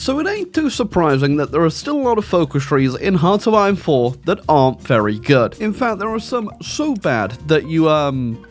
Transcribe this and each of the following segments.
So it ain't too surprising that there are still a lot of focus trees in Hearts of Iron 4 that aren't very good. In fact, there are some so bad that you, don't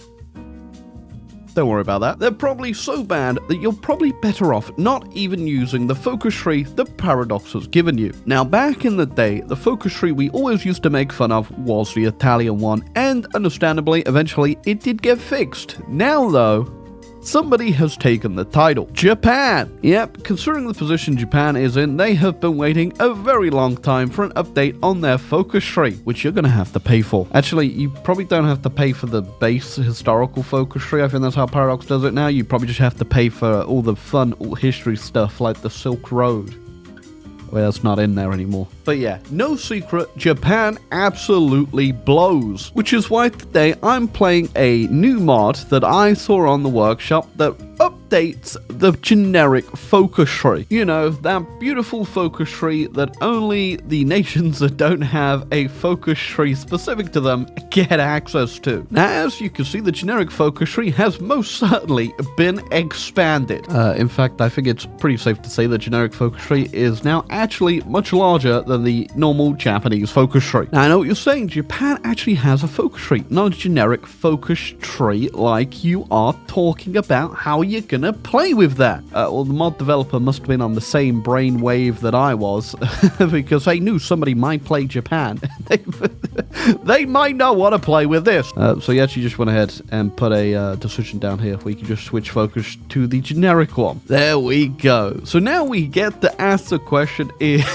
worry about that. They're probably so bad that you're probably better off not even using the focus tree that Paradox has given you. Now, back in the day, the focus tree we always used to make fun of was the Italian one, and understandably, eventually, it did get fixed. Now, though, somebody has taken the title. Japan! Yep, considering the position Japan is in, they have been waiting a very long time for an update on their focus tree, which you're gonna have to pay for. Actually, you probably don't have to pay for the base historical focus tree. I think that's how Paradox does it now. You probably just have to pay for all the fun history stuff like the Silk Road. Well, that's not in there anymore. But yeah, no secret, Japan absolutely blows. Which is why today I'm playing a new mod that I saw on the workshop that updates the generic focus tree. You know, that beautiful focus tree that only the nations that don't have a focus tree specific to them get access to. Now, as you can see, the generic focus tree has most certainly been expanded. In fact, I think it's pretty safe to say the generic focus tree is now actually much larger than the normal Japanese focus tree. Now, I know what you're saying. Japan actually has a focus tree, not a generic focus tree like you are talking about. How are you gonna play with that? Well, the mod developer must have been on the same brainwave that I was because they knew somebody might play Japan. They might not want to play with this. So he actually just went ahead and put a decision down here where you can just switch focus to the generic one. There we go. So now we get to ask the question, is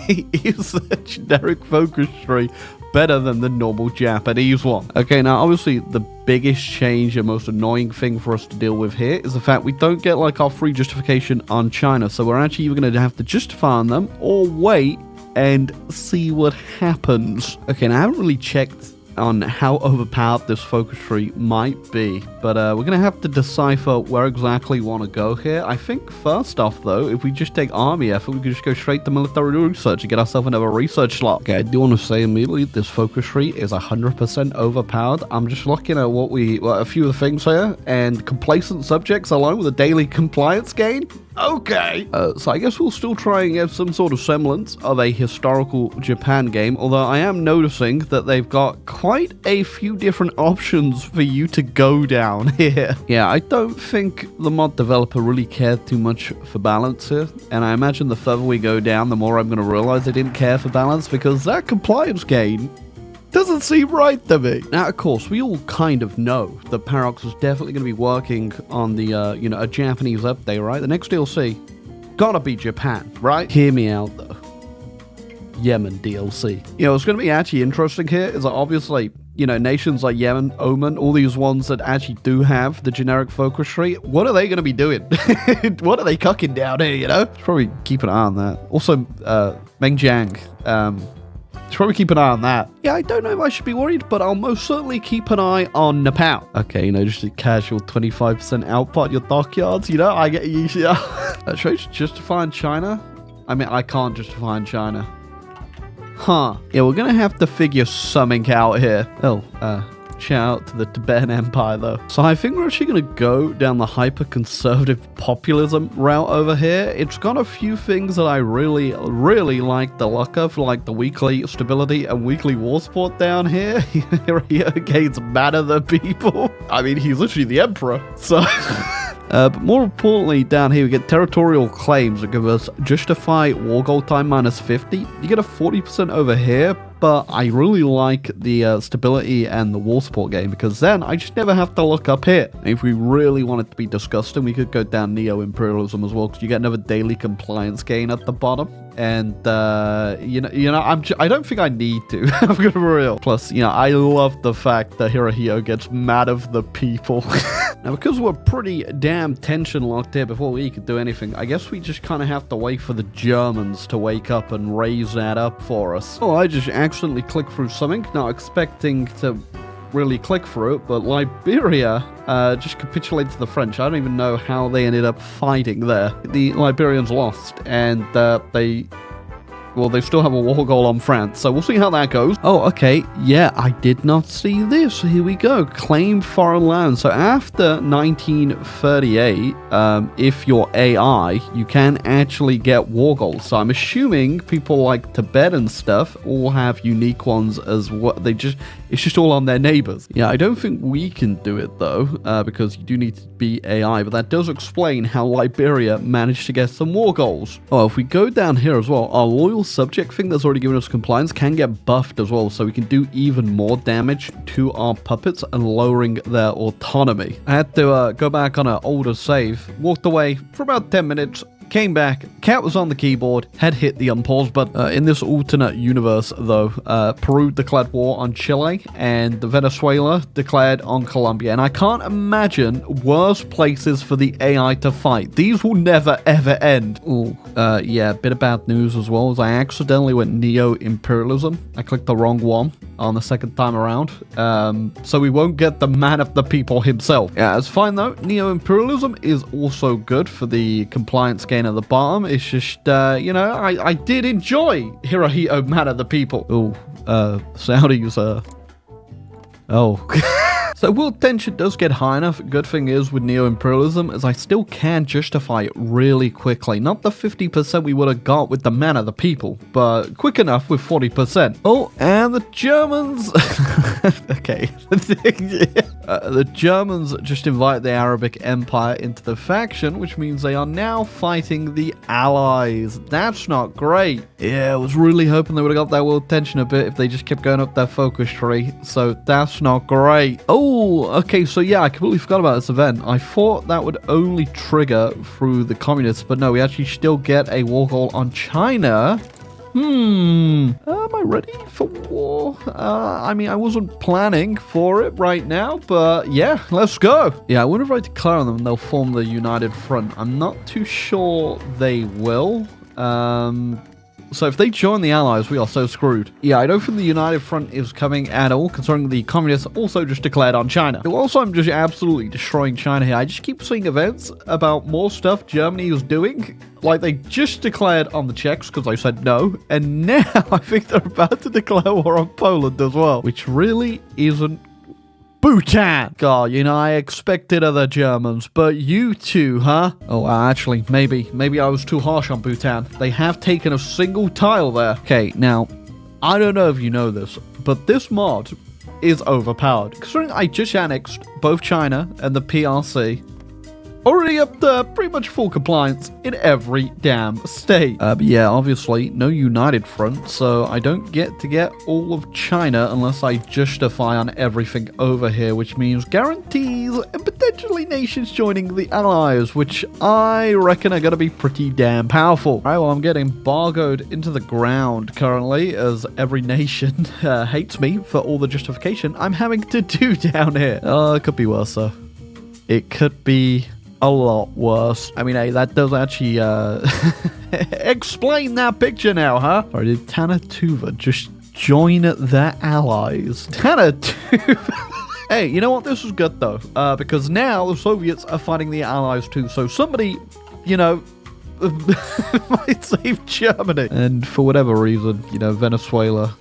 the generic focus tree better than the normal Japanese one? Okay, now obviously the biggest change and most annoying thing for us to deal with here is the fact we don't get like our free justification on China. So we're actually either going to have to justify on them or wait and see what happens. Okay, now I haven't really checked on how overpowered this focus tree might be, but we're gonna have to decipher where exactly we want to go here. I think first off though, if we just take army effort, we can just go straight to military research and get ourselves another research slot. Okay, I do want to say immediately this focus tree is 100% overpowered. I'm just looking at a few of the things here, and complacent subjects alone with a daily compliance gain. Okay. So I guess we'll still try and get some sort of semblance of a historical Japan game, although I am noticing that they've got quite a few different options for you to go down here. Yeah, I don't think the mod developer really cared too much for balance here, and I imagine the further we go down, the more I'm going to realize they didn't care for balance, because that compliance gain doesn't seem right to me. Now, of course, we all kind of know that Paradox is definitely going to be working on the, a Japanese update, right? The next DLC, gotta be Japan, right? Hear me out, though. Yemen DLC. What's going to be actually interesting here is that obviously, nations like Yemen, Oman, all these ones that actually do have the generic focus tree, what are they going to be doing? What are they cooking down here, Probably keep an eye on that. Also, Mengjiang, probably keep an eye on that. Yeah, I don't know if I should be worried, but I'll most certainly keep an eye on Nepal. Okay, just a casual 25% output your dockyards, I get you. Should I justify in China? I mean, I can't justify in China. Huh. Yeah, we're gonna have to figure something out here. Shout out to the Tibetan Empire, though. So I think we're actually going to go down the hyper-conservative populism route over here. It's got a few things that I really, really like the look of, like the weekly stability and weekly war support down here. He gains matter than people. I mean, he's literally the emperor, so... But more importantly, down here we get territorial claims that give us justify war goal time -50. You get a 40% over here, but I really like the stability and the war support game, because then I just never have to look up here. And if we really want it to be disgusting, we could go down neo-imperialism as well, because you get another daily compliance gain at the bottom. And, I don't think I need to. I'm gonna be real. Plus, I love the fact that Hirohito gets mad of the people. Now, because we're pretty damn tension locked here before we could do anything, I guess we just kind of have to wait for the Germans to wake up and raise that up for us. Oh, I just accidentally clicked through something, not expecting to really click through it, but Liberia just capitulated to the French. I don't even know how they ended up fighting there. The Liberians lost, and they Well, they still have a war goal on France, so we'll see how that goes. Oh, okay. Yeah, I did not see this. Here we go. Claim foreign land. So after 1938, if you're AI, you can actually get war goals. So I'm assuming people like Tibet and stuff all have unique ones as what it's just all on their neighbors. Yeah, I don't think we can do it though, because you do need to be AI, but that does explain how Liberia managed to get some war goals. Oh, if we go down here as well, our loyal subject thing that's already given us compliance can get buffed as well, so we can do even more damage to our puppets and lowering their autonomy. I had to go back on an older save, walked away for about 10 minutes, came back, cat was on the keyboard, had hit the unpause button. In this alternate universe, though, Peru declared war on Chile, and Venezuela declared on Colombia. And I can't imagine worse places for the AI to fight. These will never, ever end. Ooh, yeah, bit of bad news as well, as I accidentally went neo-imperialism. I clicked the wrong one on the second time around, so we won't get the man of the people himself. Yeah, it's fine though. Neo-imperialism is also good for the compliance gain at the bottom. It's just, you know, I did enjoy Hirohito, man of the people. Oh, Saudis, oh. So world tension does get high enough. Good thing is with neo-imperialism is I still can justify it really quickly. Not the 50% we would have got with the man of the people, but quick enough with 40%. Oh, and the Germans... okay. The Germans just invite the Arabic Empire into the faction, which means they are now fighting the Allies. That's not great. Yeah, I was really hoping they would have got that world tension a bit if they just kept going up their focus tree, so that's not great. Oh, okay, so yeah, I completely forgot about this event. I thought that would only trigger through the communists, but no, we actually still get a war goal on China. Am I ready for war? I mean, I wasn't planning for it right now, but yeah, let's go. Yeah, I wonder if I declare on them, they'll form the United Front. I'm not too sure they will. So if they join the Allies, we are so screwed. Yeah, I don't think the United Front is coming at all, considering the communists also just declared on China. Also, I'm just absolutely destroying China here. I just keep seeing events about more stuff Germany is doing. Like, they just declared on the Czechs because I said no, and now I think they're about to declare war on Poland as well, which really isn't Bhutan! God, you know, I expected other Germans, but you two, huh? Oh, actually, maybe I was too harsh on Bhutan. They have taken a single tile there. Okay, now, I don't know if you know this, but this mod is overpowered. Considering I just annexed both China and the PRC, already up to pretty much full compliance in every damn state. But yeah, obviously, no United Front, so I don't get to get all of China unless I justify on everything over here, which means guarantees and potentially nations joining the Allies, which I reckon are going to be pretty damn powerful. Alright, well, I'm getting embargoed into the ground currently, as every nation hates me for all the justification I'm having to do down here. It could be worse, though. It could be a lot worse. I mean, hey, that does actually explain that picture now, huh? Or did Tanatuva just join the Allies? Tanatuva. Hey, you know what? This is good, though, because now the Soviets are fighting the Allies, too. So somebody, you know, might save Germany. And for whatever reason, you know, Venezuela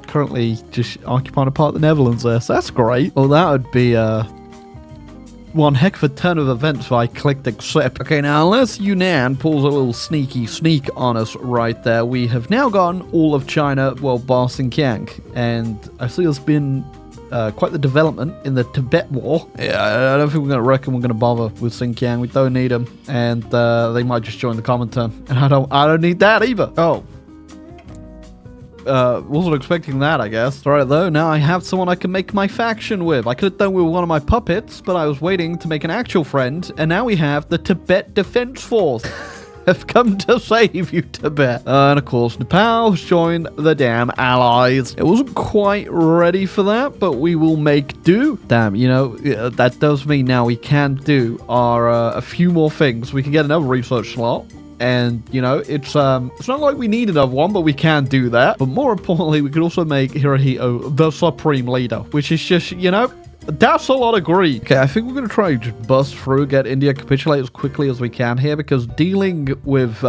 currently just occupying a part of the Netherlands there. So that's great. Well, that would be one heck of a turn of events if I clicked accept. Okay, now unless Yunnan pulls a little sneaky sneak on us right there, we have now gotten all of China, well, bar Xinjiang. And I see there's been quite the development in the Tibet war. Yeah, I don't think we're going to reckon we're going to bother with Xinjiang. We don't need them. And they might just join the Comintern. And I don't need that either. Oh. Wasn't expecting that, I guess. Alright, though, now I have someone I can make my faction with. I could have done with one of my puppets, but I was waiting to make an actual friend, and now we have the Tibet Defense Force. Have come to save you, Tibet. And of course, Nepal has joined the damn Allies. It wasn't quite ready for that, but we will make do. Damn, you know, that does mean now we can do our a few more things. We can get another research slot. And, you know, it's not like we need another one, but we can do that. But more importantly, we could also make Hirohito the supreme leader, which is just, you know, that's a lot of greed. Okay, I think we're going to try to just bust through, get India capitulate as quickly as we can here, because dealing with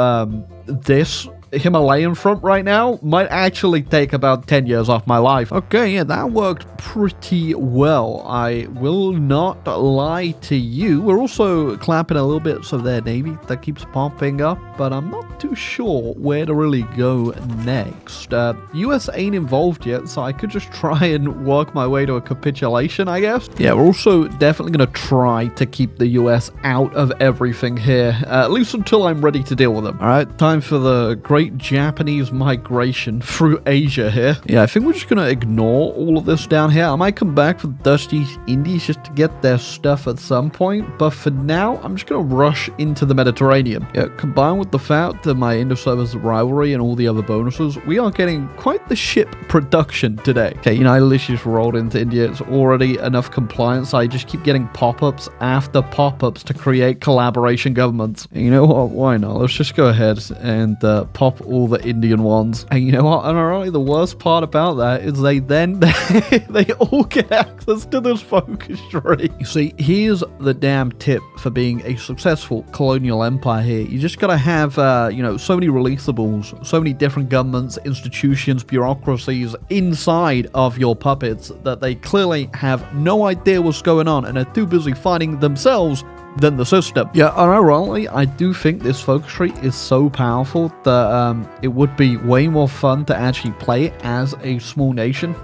this Himalayan front right now might actually take about 10 years off my life. Okay, yeah, that worked pretty well. I will not lie to you. We're also clamping a little bit of their navy that keeps popping up, but I'm not too sure where to really go next. US ain't involved yet, so I could just try and work my way to a capitulation, I guess. Yeah, we're also definitely going to try to keep the US out of everything here, at least until I'm ready to deal with them. All right, time for the great Japanese migration through Asia here. Yeah, I think we're just going to ignore all of this down here. I might come back for the Dutch East Indies just to get their stuff at some point, but for now, I'm just going to rush into the Mediterranean. Yeah, combined with the fact that my inter-service rivalry and all the other bonuses, we are getting quite the ship production today. Okay, you know, I literally just rolled into India. It's already enough compliance. I just keep getting pop-ups after pop-ups to create collaboration governments. And you know what? Why not? Let's just go ahead and pop all the Indian ones. And you know what? And ironically, the worst part about that is they all get access to this focus tree. You see, here's the damn tip for being a successful colonial empire here. You just gotta have, you know, so many releasables, so many different governments, institutions, bureaucracies inside of your puppets that they clearly have no idea what's going on and are too busy fighting themselves than the system. Yeah, ironically, I do think this focus tree is so powerful that it would be way more fun to actually play it as a small nation.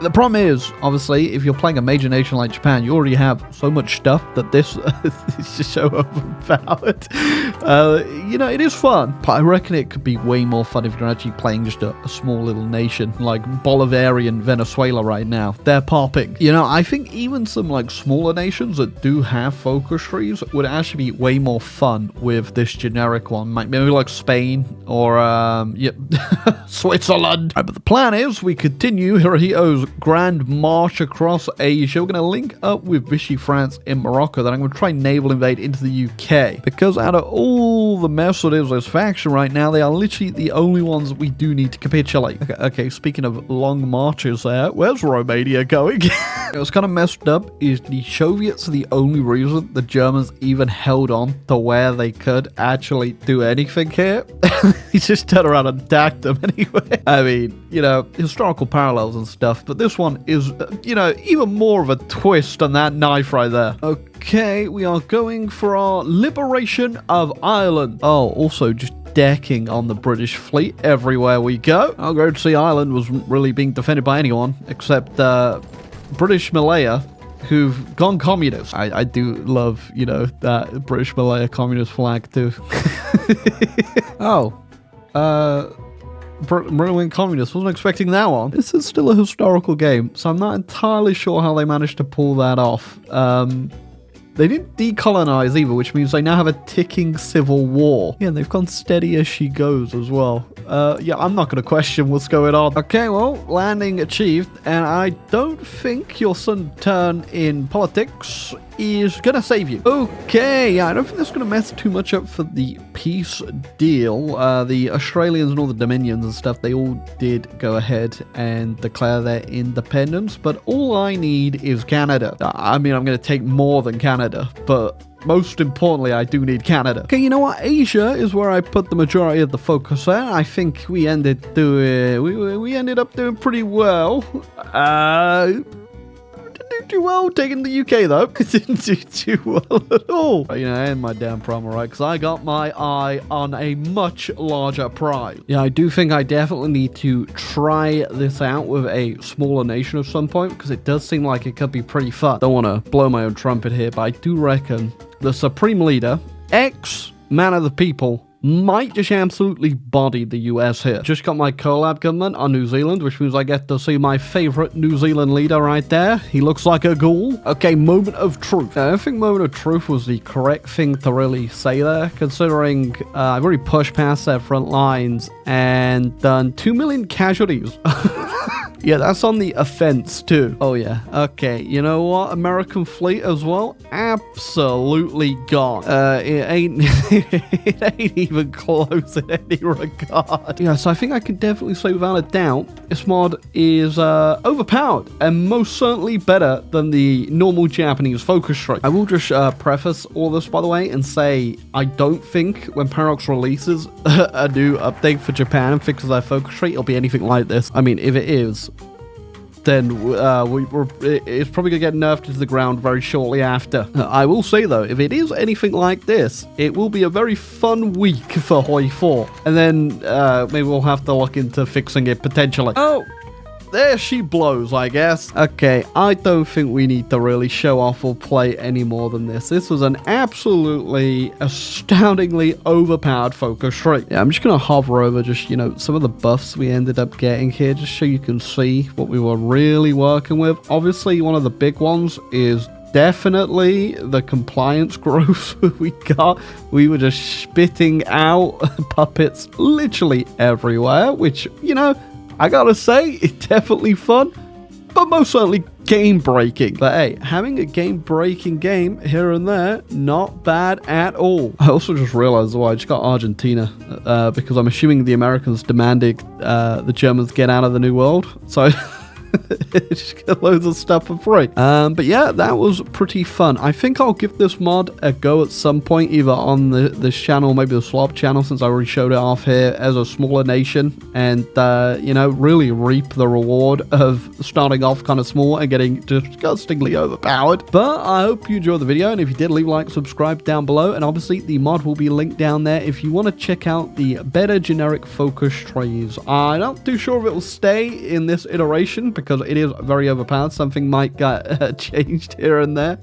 The problem is, obviously, if you're playing a major nation like Japan, you already have so much stuff that this is just so overpowered. You know, it is fun, but I reckon it could be way more fun if you're actually playing just a small little nation like Bolivarian Venezuela right now. They're popping. You know, I think even some like smaller nations that do have focus trees would actually be way more fun with this generic one. Maybe like Spain or Switzerland. Right, but the plan is we continue Hirohito's grand march across Asia. We're going to link up with Vichy France in Morocco. Then I'm going to try naval invade into the UK. Because out of all the mess that is this faction right now, they are literally the only ones we do need to capitulate. Okay, speaking of long marches there, where's Romania going? What's kind of messed up is the Soviets are the only reason the Germans even held on to where they could actually do anything here. He just turned around and attacked them anyway. I mean, you know, historical parallels and stuff, but this one is, you know, even more of a twist on that knife right there. Okay, we are going for our liberation of Ireland. Oh, also just decking on the British fleet everywhere we go. I'll go to see Ireland wasn't really being defended by anyone except British Malaya, who've gone communist. I do love, you know, that British Malaya communist flag too. Oh, Brilliant Communist. Wasn't expecting that one. This is still a historical game, so I'm not entirely sure how they managed to pull that off. They didn't decolonize either, which means they now have a ticking civil war. Yeah, they've gone steady as she goes as well. Yeah, I'm not going to question what's going on. Okay, well, landing achieved, and I don't think your sudden turn in politics is going to save you. Okay, yeah, I don't think that's going to mess too much up for the peace deal. The Australians and all the Dominions and stuff, they all did go ahead and declare their independence, but all I need is Canada. I mean, I'm going to take more than Canada, but most importantly, I do need Canada. Okay, you know what? Asia is where I put the majority of the focus at. I think we ended doing, we ended up doing pretty well. Didn't do too well taking the UK though. Didn't do too well at all. But, you know, and my damn promo, right? Because I got my eye on a much larger prize. Yeah, I do think I definitely need to try this out with a smaller nation at some point, because it does seem like it could be pretty fun. Don't want to blow my own trumpet here, but I do reckon the Supreme Leader, ex-man of the people, might just absolutely body the US here. Just got my collab government on New Zealand, which means I get to see my favorite New Zealand leader right there. He looks like a ghoul. Okay, moment of truth. I don't think moment of truth was the correct thing to really say there, considering I've already pushed past their front lines and done 2 million casualties. Yeah, that's on the offense too. Oh yeah. Okay, you know what? American fleet as well? Absolutely gone. It ain't it ain't even close in any regard. Yeah, so I think I can definitely say without a doubt, this mod is overpowered and most certainly better than the normal Japanese focus tree. I will just preface all this, by the way, and say I don't think when Paradox releases a new update for Japan and fixes their focus tree, it'll be anything like this. I mean, if it is, then it's probably going to get nerfed into the ground very shortly after. I will say, though, if it is anything like this, it will be a very fun week for Hoi 4. And then maybe we'll have to look into fixing it potentially. Oh! There she blows, I guess. Okay, I don't think we need to really show off or play any more than this. This was an absolutely astoundingly overpowered focus tree. Yeah, I'm just going to hover over just, you know, some of the buffs we ended up getting here, just so you can see what we were really working with. Obviously, one of the big ones is definitely the compliance growth we got. We were just spitting out puppets literally everywhere, which, you know, I gotta say, it's definitely fun, but most certainly game-breaking. But hey, having a game-breaking game here and there, not bad at all. I also just realized, I just got Argentina, because I'm assuming the Americans demanded the Germans get out of the New World, so just get loads of stuff for free. But yeah, that was pretty fun. I think I'll give this mod a go at some point, either on this channel, maybe the Swap channel, since I already showed it off here, as a smaller nation, and you know, really reap the reward of starting off kind of small and getting disgustingly overpowered. But I hope you enjoyed the video, and if you did, leave a like, subscribe down below, and obviously the mod will be linked down there if you want to check out the better generic focus trees. I'm not too sure if it will stay in this iteration, because it is very overpowered. Something might get changed here and there,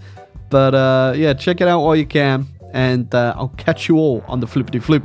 but yeah, check it out while you can, and I'll catch you all on the flippity flip.